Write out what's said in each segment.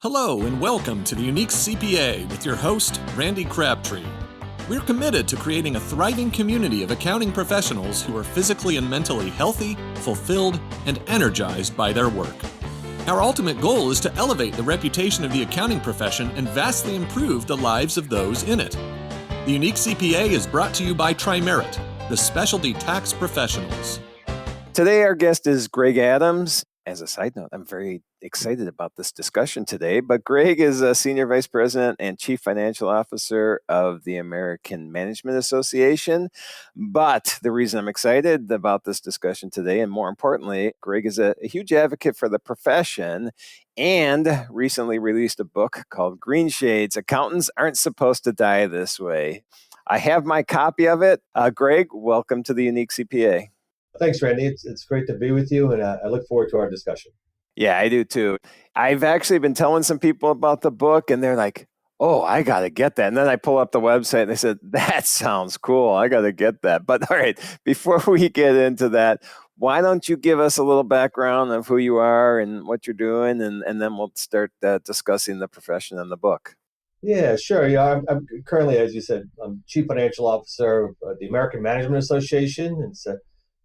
Hello and welcome to the Unique CPA with your host, Randy Crabtree. We're committed to creating a thriving community of accounting professionals who are physically and mentally healthy, fulfilled, and energized by their work. Our ultimate goal is to elevate the reputation of the accounting profession and vastly improve the lives of those in it. The Unique CPA is brought to you by Trimerit, the specialty tax professionals. Today, our guest is Greg Adams. As a side note, I'm very excited about this discussion today, but Greg is a Senior Vice President and Chief Financial Officer of the American Management Association. But the reason I'm excited about this discussion today, and more importantly, Greg is a huge advocate for the profession and recently released a book called Green Shades, Accountants Aren't Supposed to Die This Way. I have my copy of it. Greg, welcome to the Unique CPA. Thanks, Randy. It's great to be with you, and I look forward to our discussion. Yeah, I do too. I've actually been telling some people about the book, and they're like, oh, I got to get that. And then I pull up the website, and they said, that sounds cool. I got to get that. But all right, before we get into that, why don't you give us a little background of who you are and what you're doing, and then we'll start discussing the profession and the book. Yeah, sure. Yeah, I'm currently, as you said, I'm Chief Financial Officer of the American Management Association. It's a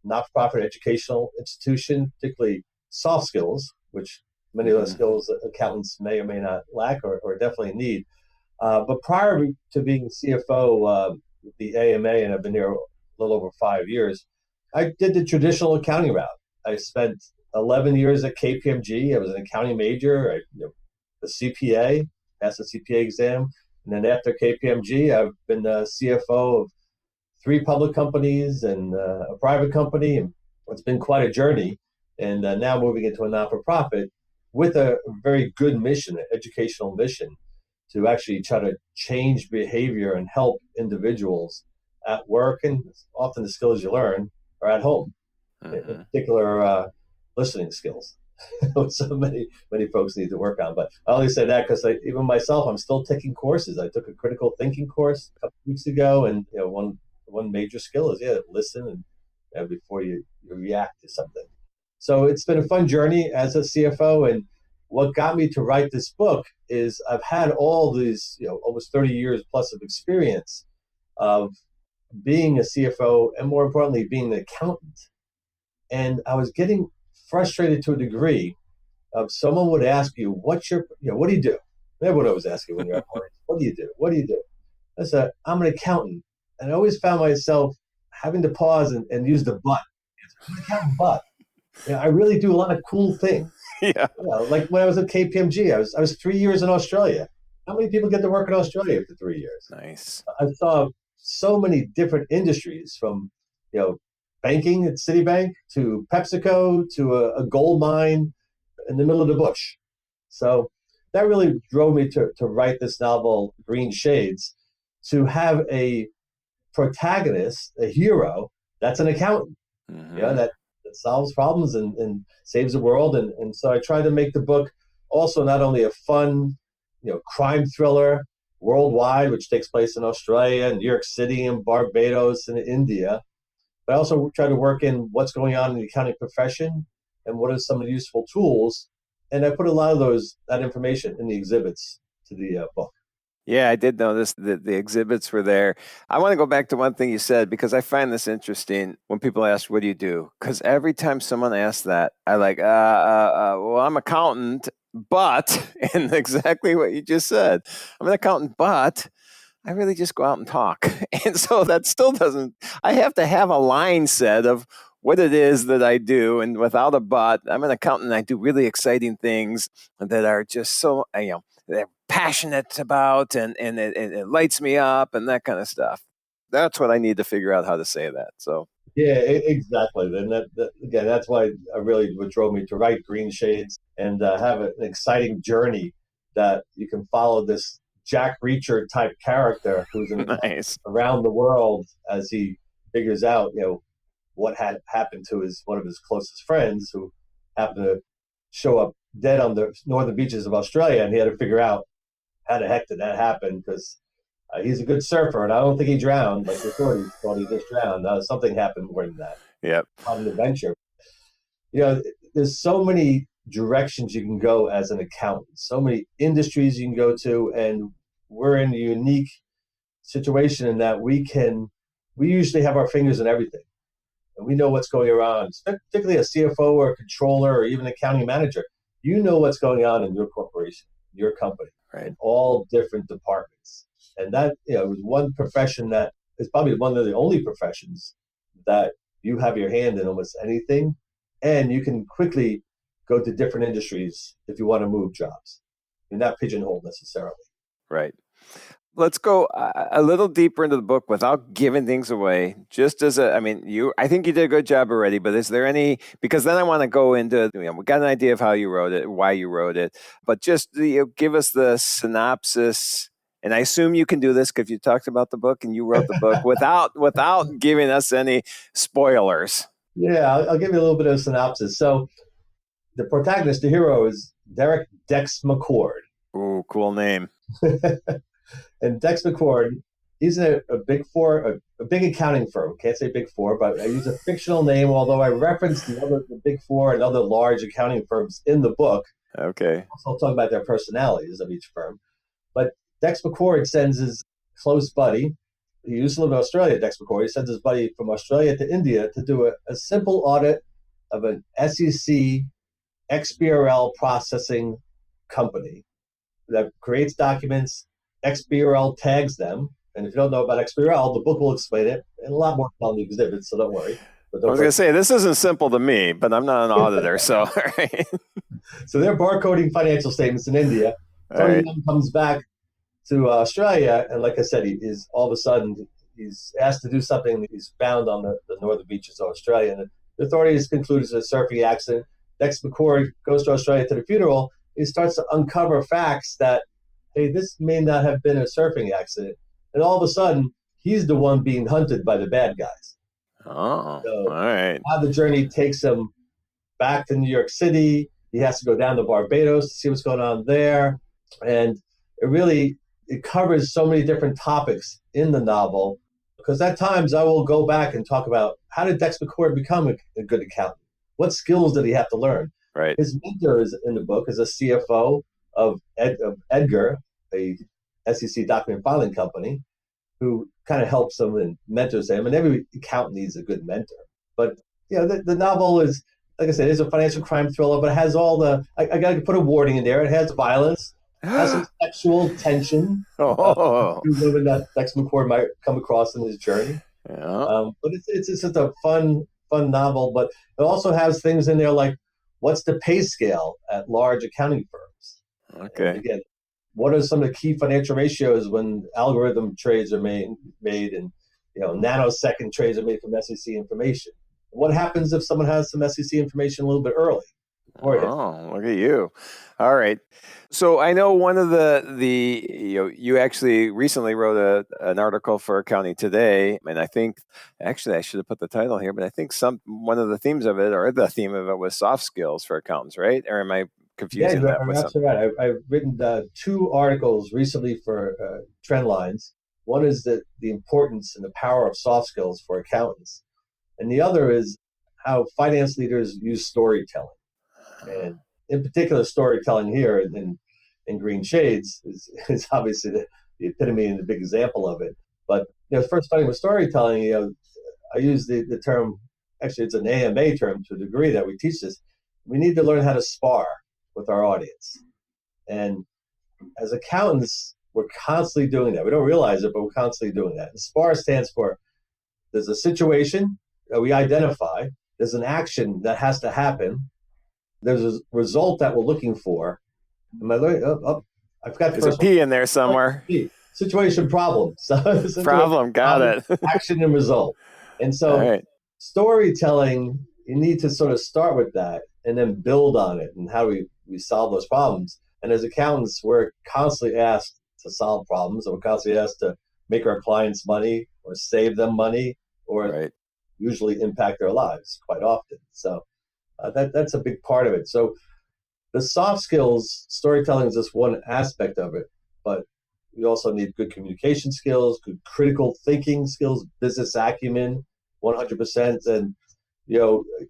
not-for-profit educational institution, particularly SoftSkills, which many of those skills that accountants may or may not lack or definitely need. But prior to being CFO of the AMA, and I've been here a little over 5 years, I did the traditional accounting route. I spent 11 years at KPMG. I was an accounting major, a CPA, passed the CPA exam. And then after KPMG, I've been the CFO of 3 public companies and a private company. And it's been quite a journey. And now moving into a not-for-profit with a very good mission, an educational mission, to actually try to change behavior and help individuals at work. And often the skills you learn are at home, in particular listening skills. So many folks need to work on. But I only say that because even myself, I'm still taking courses. I took a critical thinking course a couple weeks ago, and one major skill is listen and before you react to something. So it's been a fun journey as a CFO, and what got me to write this book is I've had all these almost 30 years plus of experience of being a CFO and, more importantly, being an accountant. And I was getting frustrated to a degree of someone would ask you, what do you do? Everyone always asks you when you're at parties, what do you do? What do you do? I said, I'm an accountant. And I always found myself having to pause and use the but. I'm an accountant, but I really do a lot of cool things. Yeah. Like when I was at KPMG, I was 3 years in Australia. How many people get to work in Australia for 3 years? Nice. I saw so many different industries, from banking at Citibank to PepsiCo to a gold mine in the middle of the bush. So that really drove me to write this novel, Green Shades, to have a protagonist, a hero, that's an accountant, that solves problems and saves the world. And so I tried to make the book also not only a fun, crime thriller worldwide, which takes place in Australia, New York City, and Barbados, and India, but I also try to work in what's going on in the accounting profession and what are some of the useful tools. And I put a lot of that information in the exhibits to the book. Yeah, I did notice that the exhibits were there. I want to go back to one thing you said, because I find this interesting when people ask, what do you do? Because every time someone asks that, I well, I'm an accountant, but, and exactly what you just said, I'm an accountant, but I really just go out and talk. And so that still doesn't, I have to have a line set of what it is that I do. And without a but, I'm an accountant. I do really exciting things that are just so, they're passionate about, and it lights me up and that kind of stuff. That's what I need to figure out how to say that. So yeah, exactly. And again, that's why what drove me to write Green Shades and have an exciting journey that you can follow this Jack Reacher type character who's nice. Around the world as he figures out what had happened to one of his closest friends, who happened to show up dead on the northern beaches of Australia, and he had to figure out how the heck did that happen, because he's a good surfer, and I don't think he drowned like the authorities thought he just drowned. Something happened more than that. Yep. On an adventure. There's so many directions you can go as an accountant, so many industries you can go to, and we're in a unique situation in that we usually have our fingers in everything, and we know what's going around, particularly a CFO or a controller or even an accounting manager. You know what's going on in your corporation, your company, Right. in all different departments. And that, is one profession that is probably one of the only professions that you have your hand in almost anything, and you can quickly go to different industries if you want to move jobs. You're not pigeonholed necessarily. Right. Let's go a little deeper into the book without giving things away. Just as I think you did a good job already, but is there any, because then I want to go into, we got an idea of how you wrote it, why you wrote it, but just give us the synopsis. And I assume you can do this because you talked about the book and you wrote the book without giving us any spoilers. Yeah, I'll give you a little bit of a synopsis. So the protagonist, the hero, is Derek Dex McCord. Ooh, cool name. And Dex McCord, he's in a big four, a big accounting firm. Can't say big four, but I use a fictional name, although I reference the big four and other large accounting firms in the book. Okay. Also, I'll talk about their personalities of each firm. But Dex McCord sends his close buddy, he used to live in Australia, Dex McCord, he sends his buddy from Australia to India to do a simple audit of an SEC XBRL processing company that creates documents. XBRL tags them, and if you don't know about XBRL, the book will explain it, and a lot more on the exhibits, so don't worry. I was going to say, this isn't simple to me, but I'm not an auditor, so. So they're barcoding financial statements in India. Tony comes back to Australia, and like I said, he is all of a sudden, he's asked to do something that he's found on the northern beaches of Australia, and the authorities conclude it's a surfing accident. Dex McCord goes to Australia to the funeral. He starts to uncover facts that, hey, this may not have been a surfing accident. And all of a sudden, he's the one being hunted by the bad guys. Oh, so all right. Now the journey takes him back to New York City. He has to go down to Barbados to see what's going on there. And it covers so many different topics in the novel, because at times I will go back and talk about, how did Dex McCord become a good accountant? What skills did he have to learn? Right. His mentor in the book is a CFO of Edgar, a SEC document filing company, who kind of helps him and mentors him. And every accountant needs a good mentor. But the novel is, like I said, it's a financial crime thriller, but it has all I got to put a warning in there. It has violence, has some sexual tension. Women that Dex McCord might come across in his journey. Yeah. But it's just a fun novel. But it also has things in there like, what's the pay scale at large accounting firms? Okay. And again, what are some of the key financial ratios when algorithm trades are made and nanosecond trades are made from SEC information? What happens if someone has some SEC information a little bit early? Oh, look at you. All right. So I know one of you actually recently wrote an article for Accounting Today, and I think actually I should have put the title here, but I think one of the themes of it, or the theme of it, was soft skills for accountants, right? Or am I confusing that with something? Right. I've written 2 articles recently for Trendlines. One is the importance and the power of soft skills for accountants, and the other is how finance leaders use storytelling. And in particular, storytelling here in Green Shades is obviously the epitome and the big example of it. But first starting with storytelling, I use the term, actually it's an AMA term to a degree that we teach this. We need to learn how to spar with our audience. And as accountants, we're constantly doing that. We don't realize it, but we're constantly doing that. And SPAR stands for, there's a situation that we identify, there's an action that has to happen, there's a result that we're looking for. Am I learning? I forgot the There's first a P in there somewhere. Situation, problem. Problem, got it. Action and result. And so storytelling, you need to sort of start with that and then build on it and how we solve those problems. And as accountants, we're constantly asked to solve problems, and we're constantly asked to make our clients money or save them money or usually impact their lives quite often. So that's a big part of it. So the soft skills, storytelling is just one aspect of it, but we also need good communication skills, good critical thinking skills, business acumen, 100%. And,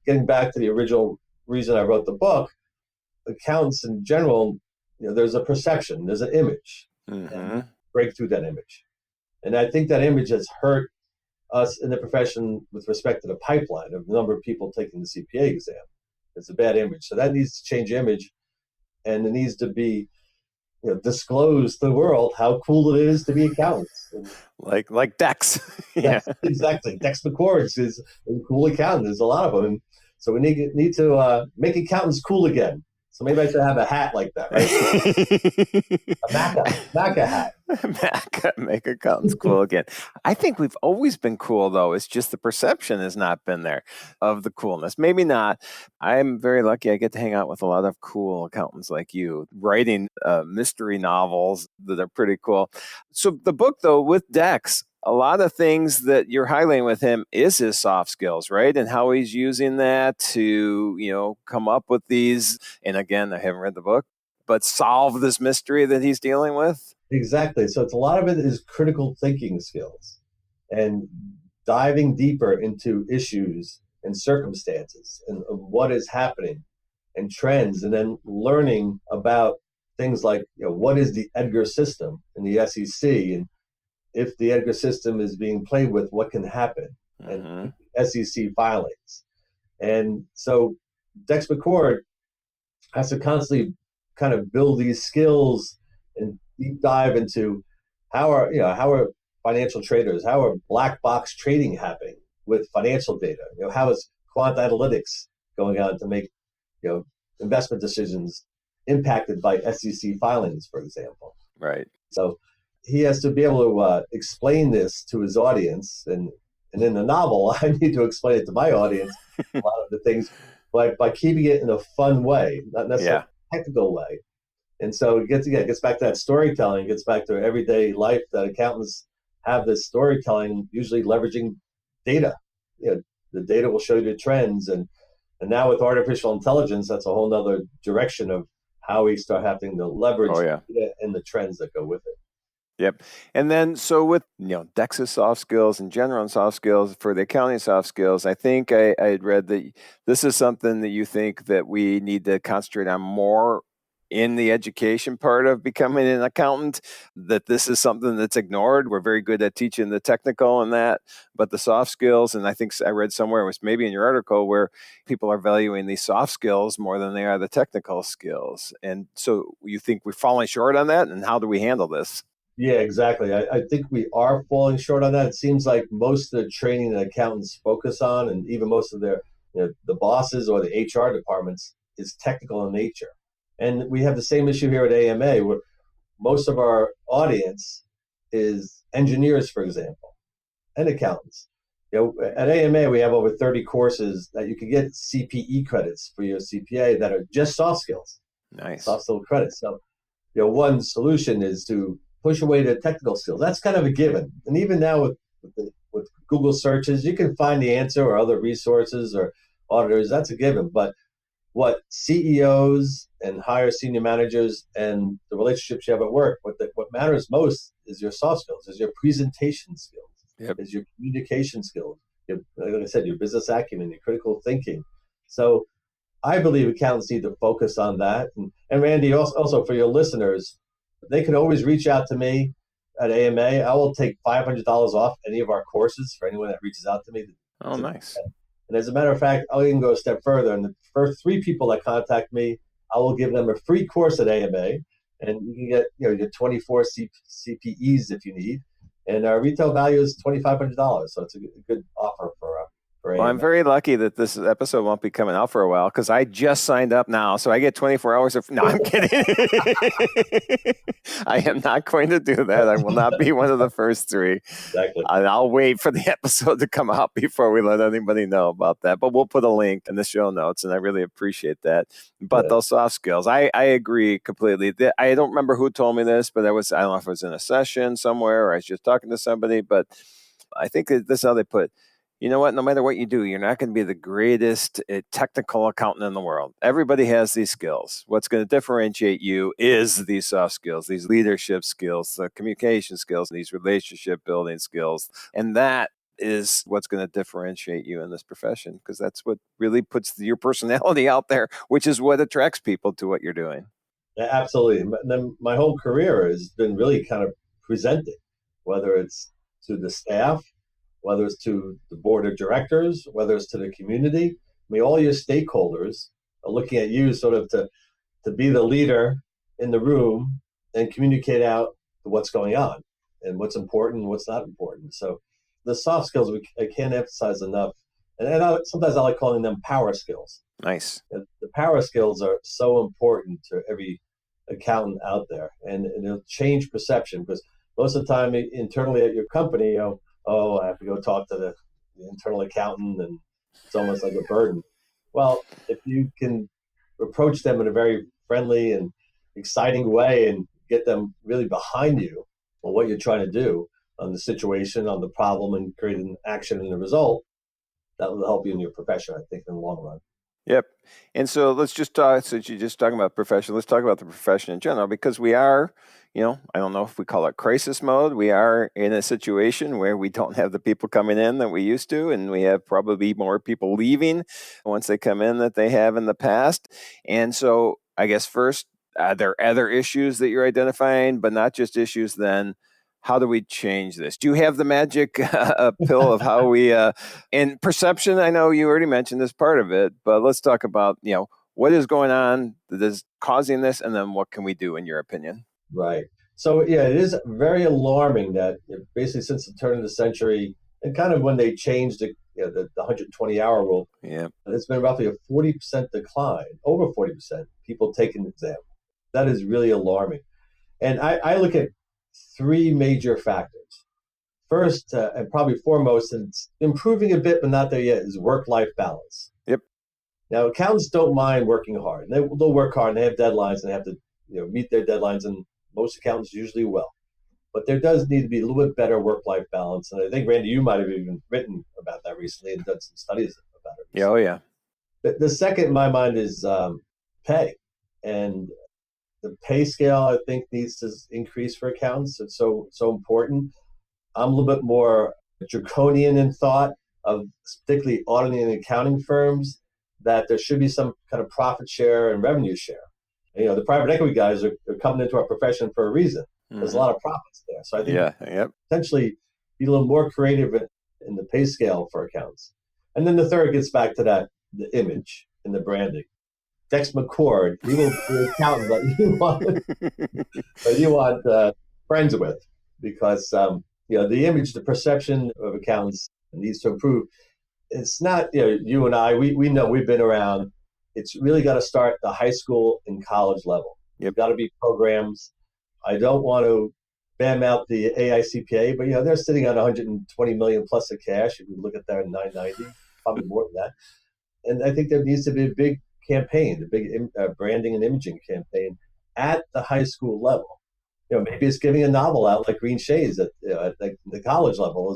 getting back to the original reason I wrote the book, accountants in general, there's a perception, there's an image, and break through that image. And I think that image has hurt us in the profession with respect to the pipeline of the number of people taking the CPA exam. It's a bad image. So that needs to change image, and it needs to be disclose to the world how cool it is to be accountants. And like Dex. Yeah, exactly. Dex McCord is a cool accountant. There's a lot of them. So we need to make accountants cool again. So maybe I should have a hat like that, right? A MACA hat. MACA, make accountants cool again. I think we've always been cool, though. It's just the perception has not been there of the coolness. Maybe not. I'm very lucky. I get to hang out with a lot of cool accountants like you, writing mystery novels that are pretty cool. So the book, though, with Dex, a lot of things that you're highlighting with him is his soft skills, right? And how he's using that to, come up with these. And again, I haven't read the book, but solve this mystery that he's dealing with. Exactly. So it's a lot of it is critical thinking skills and diving deeper into issues and circumstances and of what is happening and trends, and then learning about things like, what is the Edgar system in the SEC, and if the Edgar system is being played with, what can happen, and SEC filings. And so Dex McCord has to constantly kind of build these skills and deep dive into how are financial traders, how are black box trading happening with financial data? How is quant analytics going on to make investment decisions impacted by SEC filings, for example? Right. So he has to be able to explain this to his audience, and in the novel, I need to explain it to my audience a lot of the things by keeping it in a fun way, not necessarily a technical way. And so it gets back to that storytelling, gets back to everyday life that accountants have this storytelling, usually leveraging data. The data will show you the trends. And now with artificial intelligence, that's a whole nother direction of how we start having to leverage data and the trends that go with it. Yep. And then, so with, Dex's soft skills and general soft skills, for the accounting soft skills, I think I had read that this is something that you think that we need to concentrate on more in the education part of becoming an accountant, that this is something that's ignored. We're very good at teaching the technical and that, but the soft skills, and I think I read somewhere, it was maybe in your article, where people are valuing these soft skills more than they are the technical skills. And so you think we're falling short on that, and how do we handle this? Yeah, exactly. I think we are falling short on that. It seems like most of the training that accountants focus on, and even most of their, the bosses or the HR departments, is technical in nature. And we have the same issue here at AMA, where most of our audience is engineers, for example, and accountants. At AMA, we have over 30 courses that you can get CPE credits for your CPA that are just soft skills. Nice. Soft skill credits. So, one solution is to push away the technical skills. That's kind of a given. And even now with Google searches, you can find the answer, or other resources or auditors. That's a given. But what CEOs and higher senior managers and the relationships you have at work, what matters most is your soft skills, is your presentation skills, is your communication skills, like I said, your business acumen, your critical thinking. So I believe accountants need to focus on that. And Randy, also for your listeners, they can always reach out to me at AMA. I will take $500 off any of our courses for anyone that reaches out to me. Oh, nice. And as a matter of fact, I'll even go a step further. And the first 3 people that contact me, I will give them a free course at AMA, and you can get your 24 CPEs if you need. And our retail value is $2,500, so it's a good offer for AMA. Well, I'm very lucky that this episode won't be coming out for a while, because I just signed up now, so I get 24 hours of. No, I'm kidding. I am not going to do that. I will not be one of the first 3. Exactly. I'll wait for the episode to come out before we let anybody know about that. But we'll put a link in the show notes, and I really appreciate that. But those soft skills, I agree completely. I don't remember who told me this, but I don't know if it was in a session somewhere or I was just talking to somebody, but I think this is how they put. You know what? No matter what you do, you're not going to be the greatest technical accountant in the world. Everybody has these skills. What's going to differentiate you is these soft skills, these leadership skills, the communication skills, these relationship building skills. And that is what's going to differentiate you in this profession, because that's what really puts your personality out there, which is what attracts people to what you're doing. Yeah, absolutely. And then my whole career has been really kind of presenting, whether it's to the staff, whether it's to the board of directors, whether it's to the community. I mean, all your stakeholders are looking at you sort of to be the leader in the room and communicate out what's going on and what's important and what's not important. So the soft skills I can't emphasize enough. Sometimes I like calling them power skills. Nice. The power skills are so important to every accountant out there, and it'll change perception, because most of the time internally at your company, oh, I have to go talk to the internal accountant, and it's almost like a burden. Well, if you can approach them in a very friendly and exciting way and get them really behind you on what you're trying to do, on the situation, on the problem, and create an action and a result, that will help you in your profession, I think, in the long run. Yep. And so let's just talk, since you're just talking about profession, let's talk about the profession in general, because we are, I don't know if we call it crisis mode. We are in a situation where we don't have the people coming in that we used to, and we have probably more people leaving once they come in that they have in the past. And so I guess first, are there other issues that you're identifying, but not just issues then? How do we change this? Do you have the magic pill of how we, and perception, I know you already mentioned this part of it, but let's talk about, what is going on that is causing this, and then what can we do in your opinion? Right. So, yeah, it is very alarming that basically since the turn of the century, and kind of when they changed the 120-hour rule, it's been roughly a 40% decline, over 40%, people taking the exam. That is really alarming. And I look at three major factors. First, and probably foremost, and it's improving a bit, but not there yet, is work-life balance. Yep. Now, accountants don't mind working hard. They'll work hard, and they have deadlines, and they have to meet their deadlines, and most accountants usually will. But there does need to be a little bit better work-life balance. And I think, Randy, you might have even written about that recently and done some studies about it recently. Oh, yeah. The second in my mind is pay. And the pay scale, I think, needs to increase for accountants. It's so important. I'm a little bit more draconian in thought of particularly auditing and accounting firms, that there should be some kind of profit share and revenue share. The private equity guys are coming into our profession for a reason. There's a lot of profits there. So I think potentially be a little more creative in the pay scale for accountants. And then the third gets back to that, the image and the branding. Dex McCord, he will be an accountant that you want friends with, because the image, the perception of accountants needs to improve. It's not you and I. We know, we've been around. It's really got to start at the high school and college level. You've got to be programs. I don't want to bam out the AICPA, but they're sitting on 120 million plus of cash. If you look at that 990, probably more than that. And I think there needs to be a big campaign, a big branding and imaging campaign at the high school level. Maybe it's giving a novel out like Green Shades at the college level.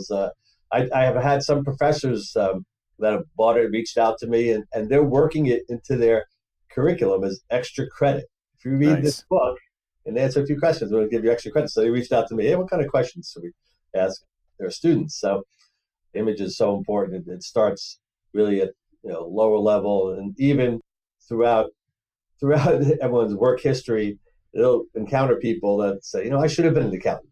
I have had some professors that have bought it, reached out to me, and they're working it into their curriculum as extra credit. If you read this book and answer a few questions, we'll give you extra credit. So they reached out to me, hey, what kind of questions should we ask their students? So image is so important. It starts really at lower level, and even throughout everyone's work history, they'll encounter people that say, I should have been an accountant,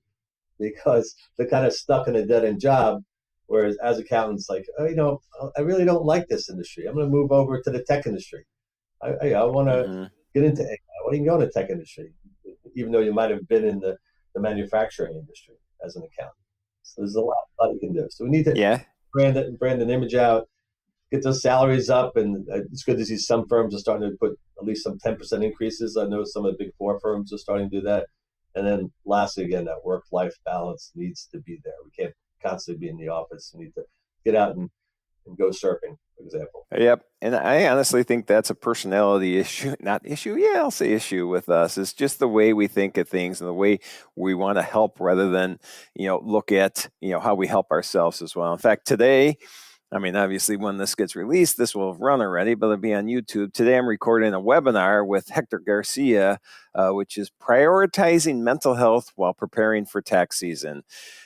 because they're kind of stuck in a dead-end job. Whereas as accountants, like, I really don't like this industry. I'm going to move over to the tech industry. I want to get into AI. Why don't you go into the tech industry, even though you might have been in the manufacturing industry as an accountant? So there's a lot you can do. So we need to brand an image out, get those salaries up, and it's good to see some firms are starting to put at least some 10% increases. I know some of the big four firms are starting to do that. And then lastly, again, that work-life balance needs to be there. We can't constantly be in the office. We need to get out and go surfing, for example. Yep. And I honestly think that's a personality issue, not issue. Yeah, I'll say issue with us. It's just the way we think of things and the way we want to help, rather than, look at, how we help ourselves as well. In fact, today, I mean, obviously, when this gets released, this will have run already, but it'll be on YouTube. Today, I'm recording a webinar with Hector Garcia, which is prioritizing mental health while preparing for tax season.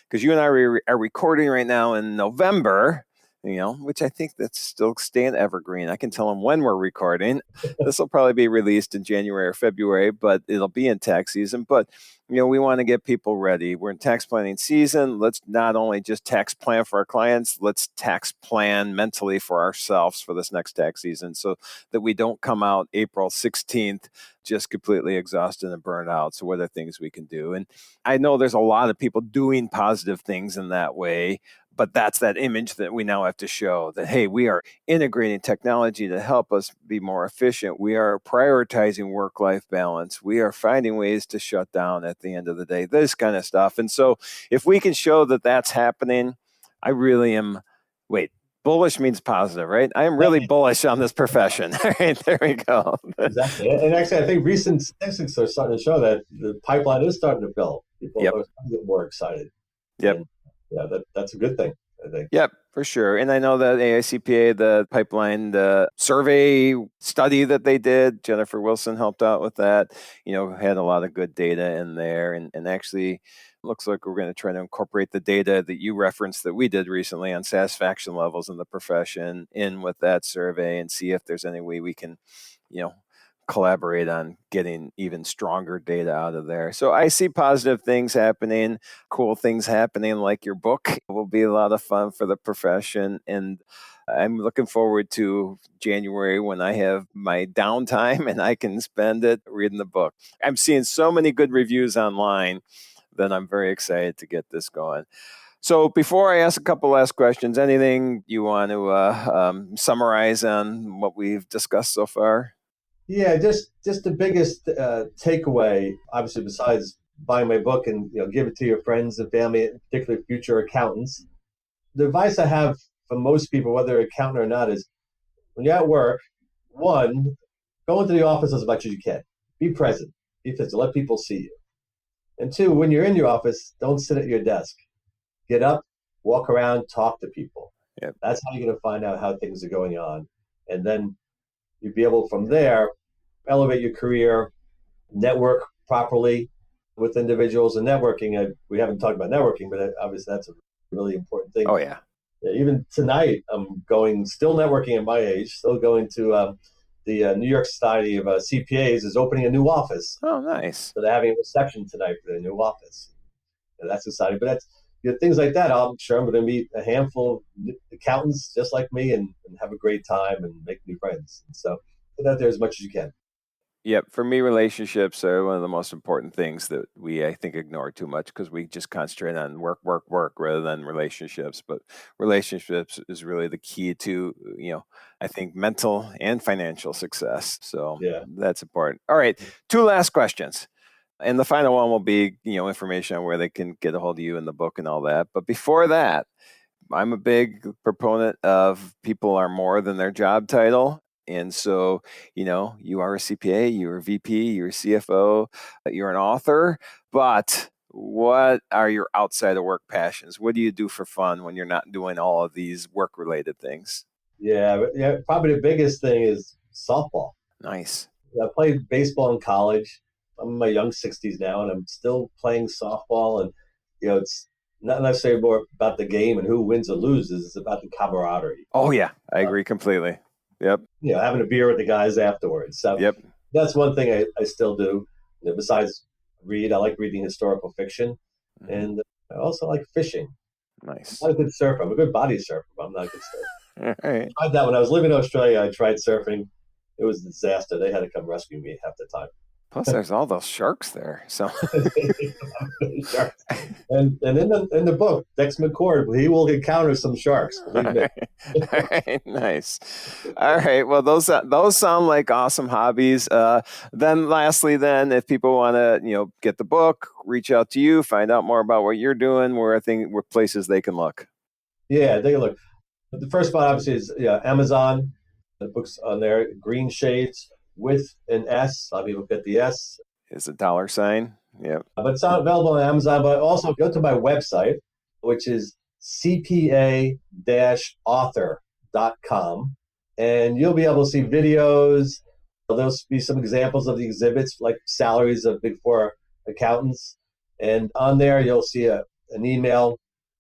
Because you and I are recording right now in November, which I think that's still staying evergreen. I can tell them when we're recording. This will probably be released in January or February, but it'll be in tax season. But we want to get people ready. We're in tax planning season. Let's not only just tax plan for our clients, let's tax plan mentally for ourselves for this next tax season so that we don't come out April 16th just completely exhausted and burned out. So what are things we can do? And I know there's a lot of people doing positive things in that way, but that's that image that we now have to show that, hey, we are integrating technology to help us be more efficient. We are prioritizing work-life balance. We are finding ways to shut down at the end of the day, this kind of stuff. And so if we can show that that's happening, I really am, bullish means positive, right? I am really bullish on this profession. All right, there we go. Exactly. And actually, I think recent statistics are starting to show that the pipeline is starting to fill. People are starting to get more excited. Yep. And that's a good thing, I think. Yep, for sure. And I know that AICPA, the pipeline, the survey study that they did, Jennifer Wilson helped out with that, had a lot of good data in there. And actually, looks like we're going to try to incorporate the data that you referenced that we did recently on satisfaction levels in the profession in with that survey and see if there's any way we can, collaborate on getting even stronger data out of there. So I see positive things happening, cool things happening, like your book will be a lot of fun for the profession. And I'm looking forward to January when I have my downtime and I can spend it reading the book. I'm seeing so many good reviews online that I'm very excited to get this going. So before I ask a couple last questions, anything you want to summarize on what we've discussed so far? Yeah, just the biggest takeaway, obviously, besides buying my book and give it to your friends and family, particularly future accountants. The advice I have for most people, whether they're accountant or not, is when you're at work, one, go into the office as much as you can. Be present. Be physical. Let people see you. And two, when you're in your office, don't sit at your desk. Get up, walk around, talk to people. Yep. That's how you're going to find out how things are going on. And then you'll be able from there elevate your career, network properly with individuals. And networking, we haven't talked about networking, but obviously that's a really important thing. Oh, yeah. Even tonight, I'm still networking at my age, still going to the New York Society of CPAs is opening a new office. Oh, nice. So they're having a reception tonight for their new office. And that's exciting. But that's things like that. I'm sure I'm going to meet a handful of accountants just like me and have a great time and make new friends. And so put out there as much as you can. Yep. For me, relationships are one of the most important things that we, I think, ignore too much because we just concentrate on work rather than relationships. But relationships is really the key to, I think, mental and financial success. So that's important. All right. 2 last questions. And the final one will be, information on where they can get a hold of you in the book and all that. But before that, I'm a big proponent of people are more than their job title. And so, you are a CPA, you're a VP, you're a CFO, you're an author, but what are your outside of work passions? What do you do for fun when you're not doing all of these work-related things? Yeah, probably the biggest thing is softball. Nice. I played baseball in college. I'm in my young 60s now, and I'm still playing softball. And, it's not necessarily more about the game and who wins or loses. It's about the camaraderie. Oh, yeah. I agree completely. Yep. Having a beer with the guys afterwards. So that's one thing I still do. Besides read, I like reading historical fiction. Mm-hmm. And I also like fishing. Nice. I'm not a good surfer. I'm a good body surfer, but I'm not a good surfer. All right. I tried that when I was living in Australia. I tried surfing. It was a disaster. They had to come rescue me half the time. Plus, there's all those sharks there. So, and in the book, Dex McCord, he will encounter some sharks. All right, nice. All right. Well, those sound like awesome hobbies. Then, lastly, if people want to, get the book, reach out to you, find out more about what you're doing, where places they can look. Yeah, they can look. The first spot obviously is Amazon. The book's on there. Green Shades. With an S. A lot of people get the S. Is a $sign. Yeah. But it's not available on Amazon. But also go to my website, which is CPA-author.com. And you'll be able to see videos. There'll be some examples of the exhibits, like salaries of Big Four accountants. And on there, you'll see an email,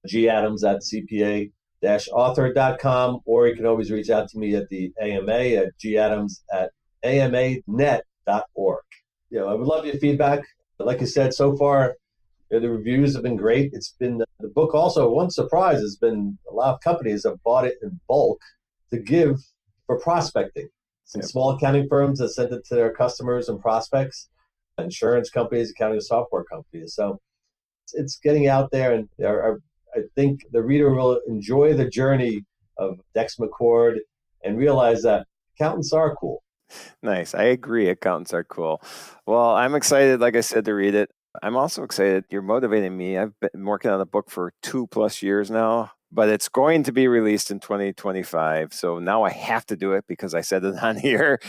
gadams@cpa-author.com, or you can always reach out to me at the AMA at gadams@amanet.org. I would love your feedback. Like you said, so far, the reviews have been great. It's been the book also. One surprise has been a lot of companies have bought it in bulk to give for prospecting. Some small accounting firms have sent it to their customers and prospects, insurance companies, accounting software companies. So it's getting out there, and I think the reader will enjoy the journey of Dex McCord and realize that accountants are cool. Nice. I agree. Accountants are cool. Well, I'm excited, like I said, to read it. I'm also excited. You're motivating me. I've been working on the book for 2+ years now, but it's going to be released in 2025. So now I have to do it because I said it on here.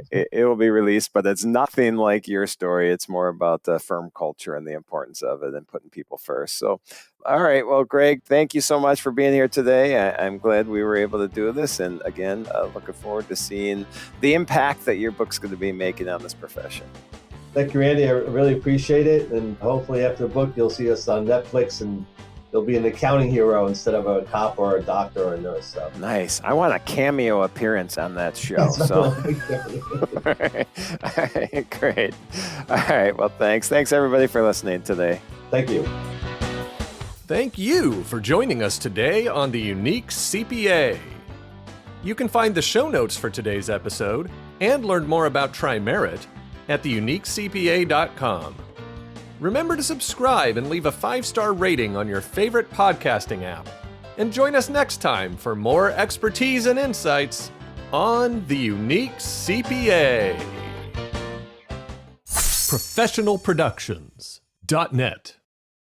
It will be released, but it's nothing like your story. It's more about the firm culture and the importance of it and putting people first. So, all right. Well, Greg, thank you so much for being here today. I'm glad we were able to do this. And again, looking forward to seeing the impact that your book's going to be making on this profession. Thank you, Randy. I really appreciate it. And hopefully after the book, you'll see us on Netflix and you'll be an accounting hero instead of a cop or a doctor or a nurse. So. Nice. I want a cameo appearance on that show. All right. Great. All right. Well, thanks. Thanks, everybody, for listening today. Thank you. Thank you for joining us today on the Unique CPA. You can find the show notes for today's episode and learn more about TriMerit at theuniquecpa.com. Remember to subscribe and leave a 5-star rating on your favorite podcasting app. And join us next time for more expertise and insights on the Unique CPA. Professionalproductions.net